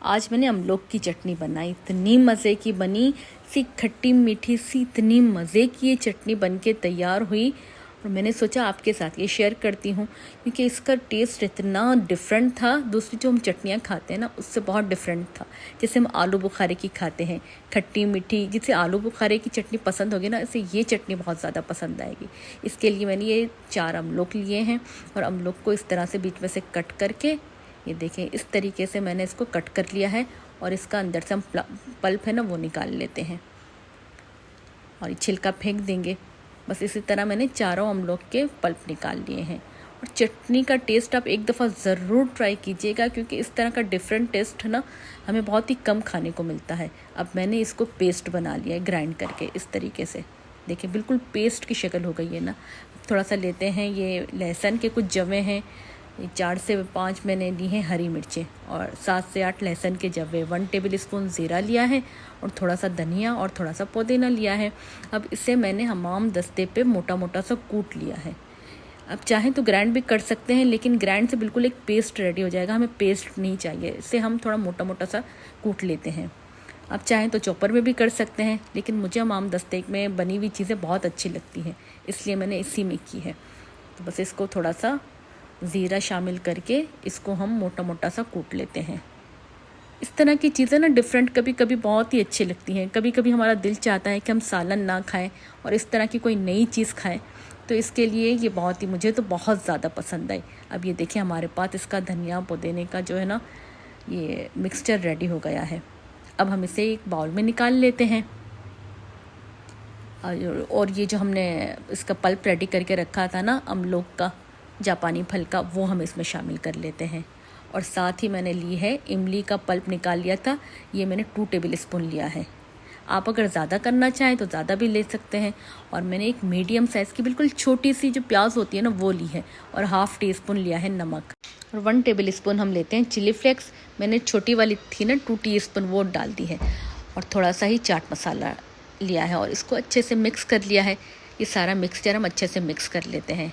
आज मैंने अमलोक की चटनी बनाई, इतनी मज़े की बनी, सी खट्टी मीठी सी, इतनी मज़े की ये चटनी बन के तैयार हुई। और मैंने सोचा आपके साथ ये शेयर करती हूँ क्योंकि इसका टेस्ट इतना डिफरेंट था, दूसरी जो हम चटनियाँ खाते हैं ना उससे बहुत डिफरेंट था। जैसे हम आलू बुखारे की खाते हैं खट्टी मीठी, जिसे आलू बुखारे की चटनी पसंद होगी ना, इसे ये चटनी बहुत ज़्यादा पसंद आएगी। इसके लिए मैंने ये 4 अमलोक लिए हैं और अमलोक को इस तरह से बीच में से कट करके, ये देखें इस तरीके से मैंने इसको कट कर लिया है और इसका अंदर से हम पल्प है ना वो निकाल लेते हैं और ये छिलका फेंक देंगे। बस इसी तरह मैंने चारों अमलोक के पल्प निकाल लिए हैं। और चटनी का टेस्ट आप एक दफ़ा ज़रूर ट्राई कीजिएगा क्योंकि इस तरह का डिफरेंट टेस्ट ना हमें बहुत ही कम खाने को मिलता है। अब मैंने इसको पेस्ट बना लिया है ग्राइंड करके, इस तरीके से देखिए बिल्कुल पेस्ट की शक्ल हो गई है ना। थोड़ा सा लेते हैं ये लहसुन के कुछ जवे हैं, 4 से 5 मैंने ली हैं हरी मिर्चें और 7 से 8 लहसुन के जवे, 1 टेबल स्पून ज़ीरा लिया है और थोड़ा सा धनिया और थोड़ा सा पुदीना लिया है। अब इसे मैंने हमाम दस्ते पे मोटा मोटा सा कूट लिया है। अब चाहें तो ग्राइंड भी कर सकते हैं, लेकिन ग्राइंड से बिल्कुल एक पेस्ट रेडी हो जाएगा, हमें पेस्ट नहीं चाहिए, इसे हम थोड़ा मोटा मोटा सा कूट लेते हैं। अब चाहें तो चॉपर में भी कर सकते हैं, लेकिन मुझे हमाम दस्ते में बनी हुई चीज़ें बहुत अच्छी लगती हैं, इसलिए मैंने इसी में की है। तो बस इसको थोड़ा सा ज़ीरा शामिल करके इसको हम मोटा मोटा सा कूट लेते हैं। इस तरह की चीज़ें ना डिफरेंट कभी कभी बहुत ही अच्छी लगती हैं। कभी कभी हमारा दिल चाहता है कि हम सालन ना खाएं और इस तरह की कोई नई चीज़ खाएं, तो इसके लिए ये बहुत ही, मुझे तो बहुत ज़्यादा पसंद आई। अब ये देखिए हमारे पास इसका धनिया पुदीने का जो है ना ये मिक्सचर रेडी हो गया है। अब हम इसे एक बाउल में निकाल लेते हैं और ये जो हमने इसका पल्प रेडी करके रखा था ना अमलोक का, जापानी फल का, वो हम इसमें शामिल कर लेते हैं। और साथ ही मैंने ली है इमली का पल्प निकाल लिया था, ये मैंने 2 टेबल स्पून लिया है। आप अगर ज़्यादा करना चाहें तो ज़्यादा भी ले सकते हैं। और मैंने एक मीडियम साइज़ की बिल्कुल छोटी सी जो प्याज होती है ना वो ली है और 1/2 टीस्पून लिया है नमक और 1 टेबल स्पून हम लेते हैं चिली फ्लेक्स। मैंने छोटी वाली थी ना 2 टीस्पून वो डाल दी है और थोड़ा सा ही चाट मसाला लिया है और इसको अच्छे से मिक्स कर लिया है। ये सारा मिक्सचर हम अच्छे से मिक्स कर लेते हैं।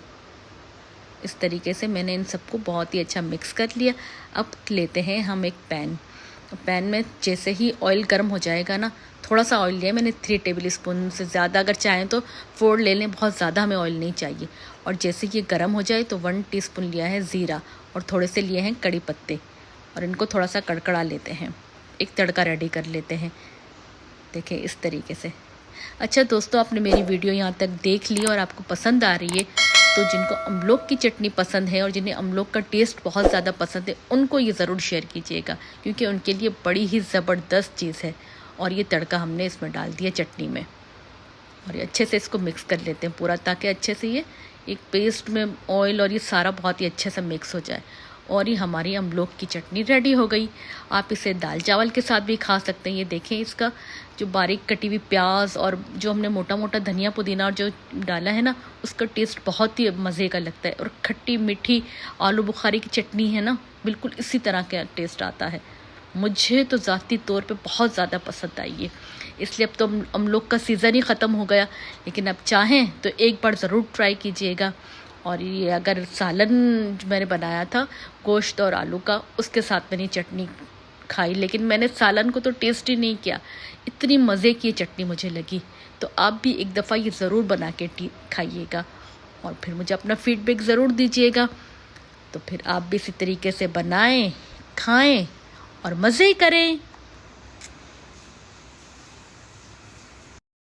इस तरीके से मैंने इन सबको बहुत ही अच्छा मिक्स कर लिया। अब लेते हैं हम एक पैन में जैसे ही ऑयल गर्म हो जाएगा ना, थोड़ा सा ऑयल लिया मैंने 3 टेबल स्पून से ज़्यादा, अगर चाहें तो 4 ले लें, बहुत ज़्यादा हमें ऑयल नहीं चाहिए। और जैसे ये गर्म हो जाए तो 1 टीस्पून लिया है ज़ीरा और थोड़े से लिए हैं कड़ी पत्ते और इनको थोड़ा सा कड़कड़ा लेते हैं, एक तड़का रेडी कर लेते हैं। देखिए इस तरीके से। अच्छा दोस्तों, आपने मेरी वीडियो यहाँ तक देख ली और आपको पसंद आ रही है, तो जिनको अमलोक की चटनी पसंद है और जिन्हें अमलोक का टेस्ट बहुत ज़्यादा पसंद है उनको ये ज़रूर शेयर कीजिएगा क्योंकि उनके लिए बड़ी ही ज़बरदस्त चीज़ है। और ये तड़का हमने इसमें डाल दिया चटनी में और ये अच्छे से इसको मिक्स कर लेते हैं पूरा, ताकि अच्छे से ये एक पेस्ट में ऑयल और ये सारा बहुत ही अच्छे से मिक्स हो जाए। और ये हमारी अमलोक की चटनी रेडी हो गई। आप इसे दाल चावल के साथ भी खा सकते हैं। ये देखें इसका जो बारीक कटी हुई प्याज और जो हमने मोटा मोटा धनिया पुदीना और जो डाला है ना, उसका टेस्ट बहुत ही मज़े का लगता है। और खट्टी मीठी आलू बुखारे की चटनी है ना, बिल्कुल इसी तरह का टेस्ट आता है। मुझे तो ज़ाती तौर पे बहुत ज़्यादा पसंद आई है, इसलिए अब तो अमलोक का सीज़न ही ख़त्म हो गया, लेकिन अब चाहें तो एक बार ज़रूर ट्राई कीजिएगा। और ये अगर सालन मैंने बनाया था गोश्त और आलू का, उसके साथ मैंने चटनी खाई, लेकिन मैंने सालन को तो टेस्ट ही नहीं किया, इतनी मज़े की चटनी मुझे लगी। तो आप भी एक दफ़ा ये ज़रूर बना के खाइएगा और फिर मुझे अपना फीडबैक ज़रूर दीजिएगा। तो फिर आप भी इसी तरीके से बनाएं, खाएं और मज़े करें।